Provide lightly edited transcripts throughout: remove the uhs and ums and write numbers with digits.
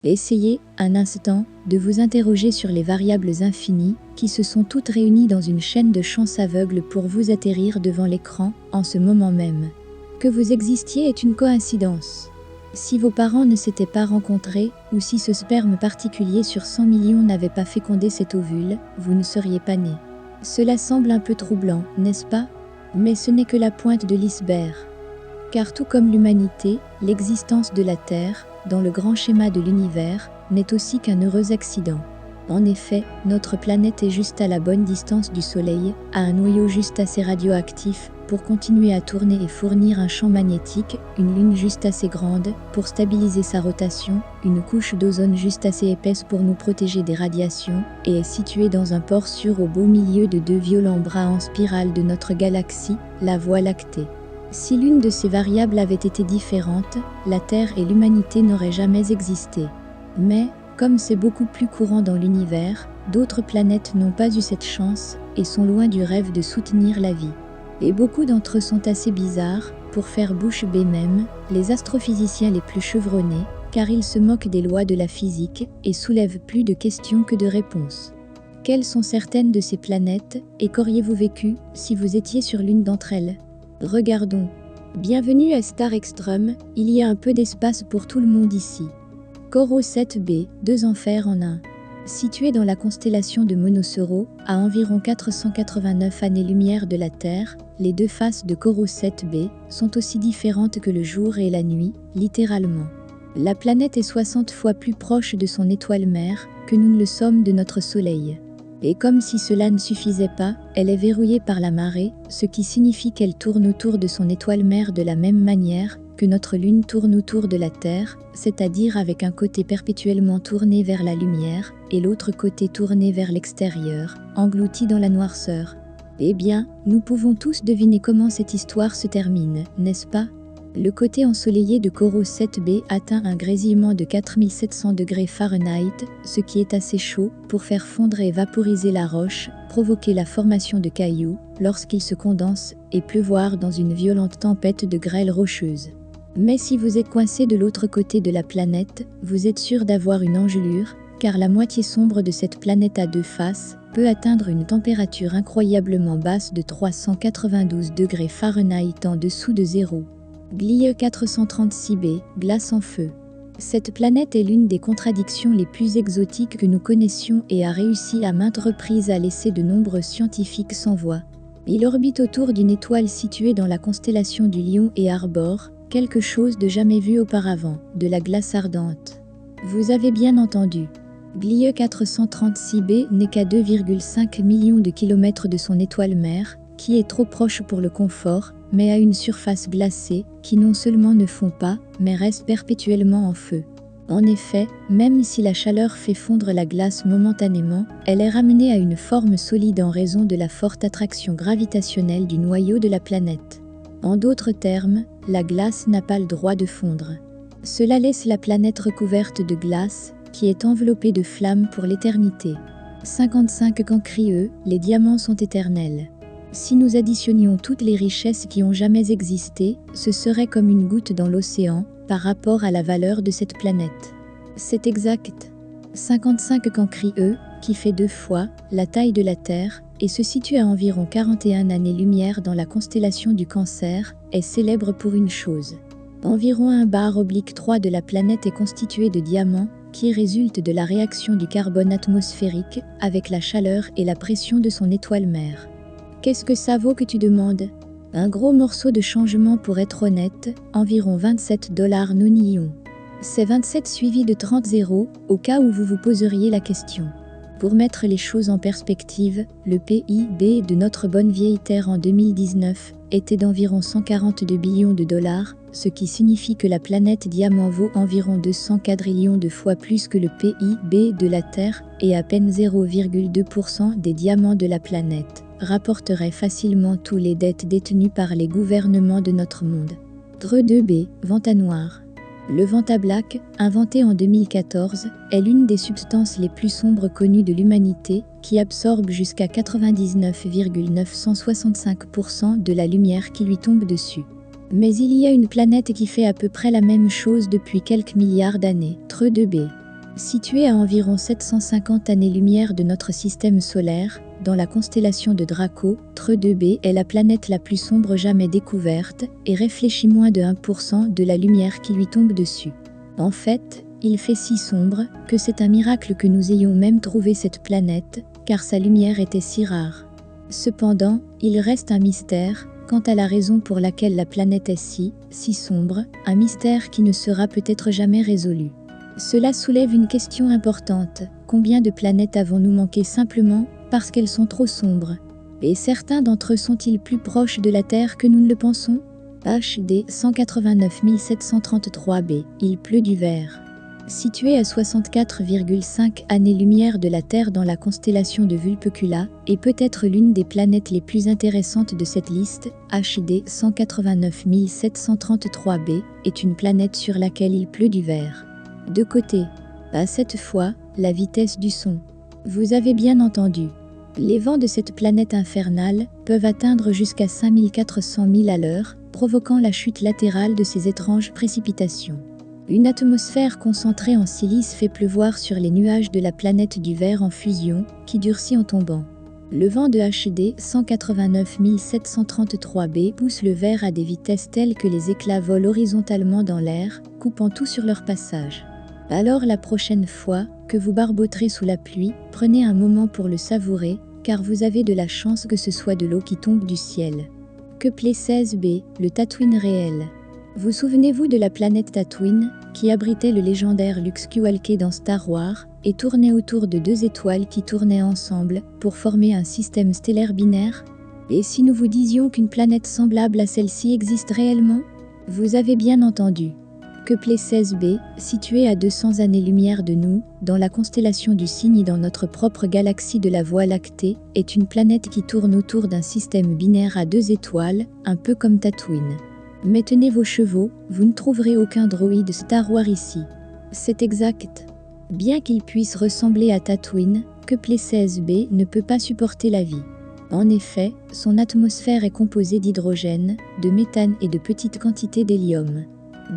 Essayez, un instant, de vous interroger sur les variables infinies, qui se sont toutes réunies dans une chaîne de chance aveugle pour vous atterrir devant l'écran, en ce moment même. Que vous existiez est une coïncidence. Si vos parents ne s'étaient pas rencontrés, ou si ce sperme particulier sur 100 millions n'avait pas fécondé cet ovule, vous ne seriez pas né. Cela semble un peu troublant, n'est-ce pas? Mais ce n'est que la pointe de l'iceberg. Car tout comme l'humanité, l'existence de la Terre, dans le grand schéma de l'univers, n'est aussi qu'un heureux accident. En effet, notre planète est juste à la bonne distance du Soleil, a un noyau juste assez radioactif pour continuer à tourner et fournir un champ magnétique, une lune juste assez grande pour stabiliser sa rotation, une couche d'ozone juste assez épaisse pour nous protéger des radiations, et est située dans un port sûr au beau milieu de deux violents bras en spirale de notre galaxie, la Voie lactée. Si l'une de ces variables avait été différente, la Terre et l'humanité n'auraient jamais existé. Mais, comme c'est beaucoup plus courant dans l'univers, d'autres planètes n'ont pas eu cette chance et sont loin du rêve de soutenir la vie. Et beaucoup d'entre eux sont assez bizarres, pour faire bouche bée même, les astrophysiciens les plus chevronnés, car ils se moquent des lois de la physique et soulèvent plus de questions que de réponses. Quelles sont certaines de ces planètes, et qu'auriez-vous vécu si vous étiez sur l'une d'entre elles ? Regardons. Bienvenue à Star Extreme, il y a un peu d'espace pour tout le monde ici. Corot 7b, 2 enfers en un. Situé dans la constellation de Monosoro, à environ 489 années-lumière de la Terre, les deux faces de Corot 7b sont aussi différentes que le jour et la nuit, littéralement. La planète est 60 fois plus proche de son étoile mère que nous ne le sommes de notre Soleil. Et comme si cela ne suffisait pas, elle est verrouillée par la marée, ce qui signifie qu'elle tourne autour de son étoile mère de la même manière que notre Lune tourne autour de la Terre, c'est-à-dire avec un côté perpétuellement tourné vers la lumière et l'autre côté tourné vers l'extérieur, englouti dans la noirceur. Eh bien, nous pouvons tous deviner comment cette histoire se termine, n'est-ce pas? Le côté ensoleillé de Corot 7b atteint un grésillement de 4700 degrés Fahrenheit, ce qui est assez chaud pour faire fondre et vaporiser la roche, provoquer la formation de cailloux lorsqu'il se condense et pleuvoir dans une violente tempête de grêle rocheuse. Mais si vous êtes coincé de l'autre côté de la planète, vous êtes sûr d'avoir une engelure, car la moitié sombre de cette planète à deux faces peut atteindre une température incroyablement basse de 392 degrés Fahrenheit en dessous de zéro. Glië 436b, glace en feu. Cette planète est l'une des contradictions les plus exotiques que nous connaissions et a réussi à maintes reprises à laisser de nombreux scientifiques sans voix. Il orbite autour d'une étoile située dans la constellation du Lion et arbore quelque chose de jamais vu auparavant, de la glace ardente. Vous avez bien entendu. Glië 436b n'est qu'à 2,5 millions de kilomètres de son étoile mère, qui est trop proche pour le confort, mais à une surface glacée, qui non seulement ne fond pas, mais reste perpétuellement en feu. En effet, même si la chaleur fait fondre la glace momentanément, elle est ramenée à une forme solide en raison de la forte attraction gravitationnelle du noyau de la planète. En d'autres termes, la glace n'a pas le droit de fondre. Cela laisse la planète recouverte de glace, qui est enveloppée de flammes pour l'éternité. 55 Cancri, les diamants sont éternels. Si nous additionnions toutes les richesses qui ont jamais existé, ce serait comme une goutte dans l'océan par rapport à la valeur de cette planète. C'est exact. 55 Cancri, qui fait 2 fois la taille de la Terre et se situe à environ 41 années-lumière dans la constellation du Cancer, est célèbre pour une chose. Environ 1/3 de la planète est constituée de diamants qui résultent de la réaction du carbone atmosphérique avec la chaleur et la pression de son étoile mère. Qu'est-ce que ça vaut que tu demandes? Un gros morceau de changement pour être honnête, environ $27 non-ions. C'est 27 suivi de 30 zéros, au cas où vous vous poseriez la question. Pour mettre les choses en perspective, le PIB de notre bonne vieille Terre en 2019 était d'environ 142 billions de dollars, ce qui signifie que la planète diamant vaut environ 200 quadrillions de fois plus que le PIB de la Terre et à peine 0,2% des diamants de la planète rapporterait facilement tous les dettes détenues par les gouvernements de notre monde. Dre 2b, Vanta noir. Le Vanta black, inventé en 2014, est l'une des substances les plus sombres connues de l'humanité, qui absorbe jusqu'à 99,965% de la lumière qui lui tombe dessus. Mais il y a une planète qui fait à peu près la même chose depuis quelques milliards d'années, Dre 2b. Située à environ 750 années-lumière de notre système solaire, dans la constellation de Draco, Tre 2b est la planète la plus sombre jamais découverte et réfléchit moins de 1% de la lumière qui lui tombe dessus. En fait, il fait si sombre que c'est un miracle que nous ayons même trouvé cette planète, car sa lumière était si rare. Cependant, il reste un mystère quant à la raison pour laquelle la planète est si sombre, un mystère qui ne sera peut-être jamais résolu. Cela soulève une question importante. Combien de planètes avons-nous manqué simplement parce qu'elles sont trop sombres? Et certains d'entre eux sont-ils plus proches de la Terre que nous ne le pensons? HD 189 733b, il pleut du verre. Situé à 64,5 années-lumière de la Terre dans la constellation de Vulpecula, et peut-être l'une des planètes les plus intéressantes de cette liste, HD 189 733b, est une planète sur laquelle il pleut du verre. De côté. À cette fois, la vitesse du son. Vous avez bien entendu. Les vents de cette planète infernale peuvent atteindre jusqu'à 5400 000 à l'heure, provoquant la chute latérale de ces étranges précipitations. Une atmosphère concentrée en silice fait pleuvoir sur les nuages de la planète du verre en fusion, qui durcit en tombant. Le vent de HD 189 733b pousse le verre à des vitesses telles que les éclats volent horizontalement dans l'air, coupant tout sur leur passage. Alors la prochaine fois que vous barboterez sous la pluie, prenez un moment pour le savourer, car vous avez de la chance que ce soit de l'eau qui tombe du ciel. Kepler 16b, le Tatooine réel. Vous souvenez-vous de la planète Tatooine, qui abritait le légendaire Luke Skywalker dans Star Wars, et tournait autour de deux étoiles qui tournaient ensemble pour former un système stellaire binaire? Et si nous vous disions qu'une planète semblable à celle-ci existe réellement? Vous avez bien entendu. Kepler 16b, située à 200 années-lumière de nous, dans la constellation du Cygne dans notre propre galaxie de la Voie lactée, est une planète qui tourne autour d'un système binaire à deux étoiles, un peu comme Tatooine. Mais tenez vos chevaux, vous ne trouverez aucun droïde Star Wars ici. C'est exact. Bien qu'il puisse ressembler à Tatooine, Kepler 16b ne peut pas supporter la vie. En effet, son atmosphère est composée d'hydrogène, de méthane et de petites quantités d'hélium.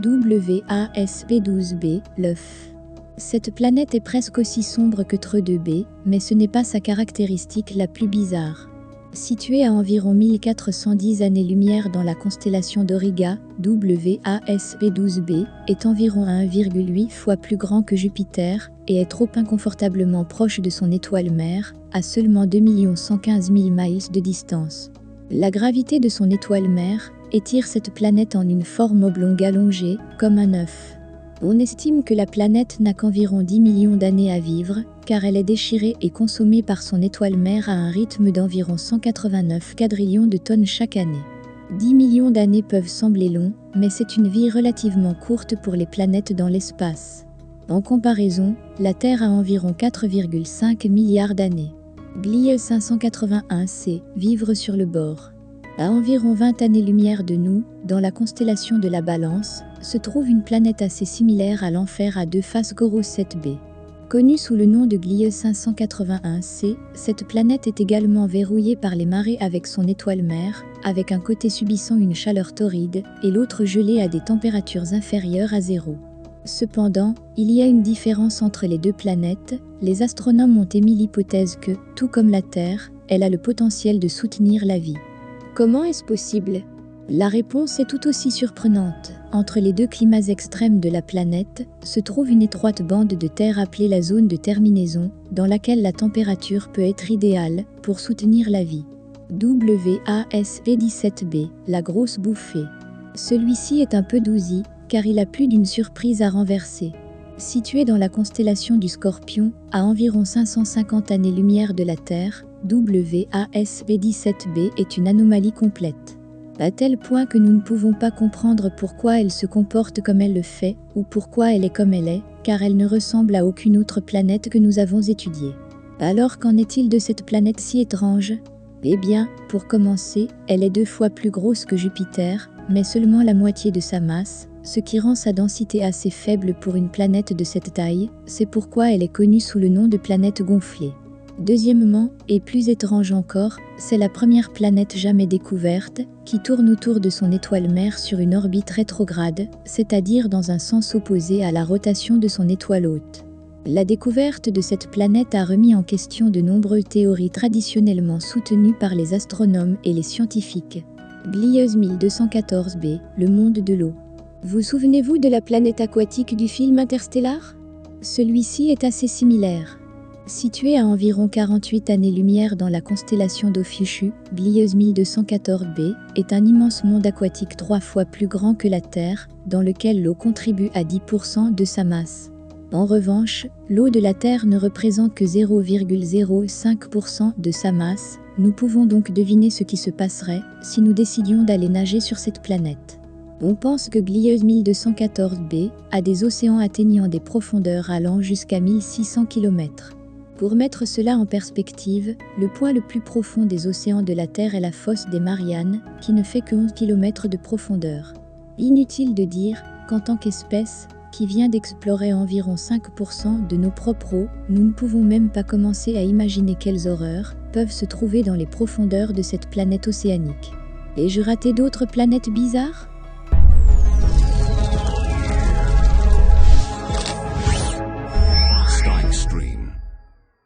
WASP-12b, l'œuf. Cette planète est presque aussi sombre que Tre 2b, mais ce n'est pas sa caractéristique la plus bizarre. Située à environ 1410 années-lumière dans la constellation d'Auriga, WASP-12b est environ 1,8 fois plus grand que Jupiter et est trop inconfortablement proche de son étoile mère, à seulement 2 115 000 miles de distance. La gravité de son étoile mère étire cette planète en une forme oblongue allongée, comme un œuf. On estime que la planète n'a qu'environ 10 millions d'années à vivre, car elle est déchirée et consommée par son étoile mère à un rythme d'environ 189 quadrillions de tonnes chaque année. 10 millions d'années peuvent sembler longs, mais c'est une vie relativement courte pour les planètes dans l'espace. En comparaison, la Terre a environ 4,5 milliards d'années. Gliese 581c, vivre sur le bord. À environ 20 années-lumière de nous, dans la constellation de la Balance, se trouve une planète assez similaire à l'Enfer à deux faces Goros 7b. Connue sous le nom de Gliese 581c, cette planète est également verrouillée par les marées avec son étoile mère, avec un côté subissant une chaleur torride et l'autre gelée à des températures inférieures à zéro. Cependant, il y a une différence entre les deux planètes. Les astronomes ont émis l'hypothèse que, tout comme la Terre, elle a le potentiel de soutenir la vie. Comment est-ce possible? La réponse est tout aussi surprenante. Entre les deux climats extrêmes de la planète se trouve une étroite bande de terre appelée la zone de terminaison, dans laquelle la température peut être idéale pour soutenir la vie. WASP-17b, la grosse bouffée. Celui-ci est un peu douzy, car il a plus d'une surprise à renverser. Situé dans la constellation du Scorpion, à environ 550 années-lumière de la Terre, WASP-17b est une anomalie complète. À tel point que nous ne pouvons pas comprendre pourquoi elle se comporte comme elle le fait, ou pourquoi elle est comme elle est, car elle ne ressemble à aucune autre planète que nous avons étudiée. Alors qu'en est-il de cette planète si étrange? Eh bien, pour commencer, elle est 2 fois plus grosse que Jupiter, mais seulement la moitié de sa masse, ce qui rend sa densité assez faible pour une planète de cette taille, c'est pourquoi elle est connue sous le nom de planète gonflée. Deuxièmement, et plus étrange encore, c'est la première planète jamais découverte, qui tourne autour de son étoile mère sur une orbite rétrograde, c'est-à-dire dans un sens opposé à la rotation de son étoile hôte. La découverte de cette planète a remis en question de nombreuses théories traditionnellement soutenues par les astronomes et les scientifiques. Gliese 1214b, le monde de l'eau. Vous souvenez-vous de la planète aquatique du film Interstellar? Celui-ci est assez similaire. Situé à environ 48 années-lumière dans la constellation d'Ophiuchi, Gliese 1214b est un immense monde aquatique 3 fois plus grand que la Terre, dans lequel l'eau contribue à 10% de sa masse. En revanche, l'eau de la Terre ne représente que 0,05% de sa masse. Nous pouvons donc deviner ce qui se passerait si nous décidions d'aller nager sur cette planète. On pense que Gliese 1214b a des océans atteignant des profondeurs allant jusqu'à 1600 km. Pour mettre cela en perspective, le point le plus profond des océans de la Terre est la fosse des Mariannes, qui ne fait que 11 km de profondeur. Inutile de dire qu'en tant qu'espèce, qui vient d'explorer environ 5% de nos propres eaux, nous ne pouvons même pas commencer à imaginer quelles horreurs peuvent se trouver dans les profondeurs de cette planète océanique. Ai-je raté d'autres planètes bizarres ?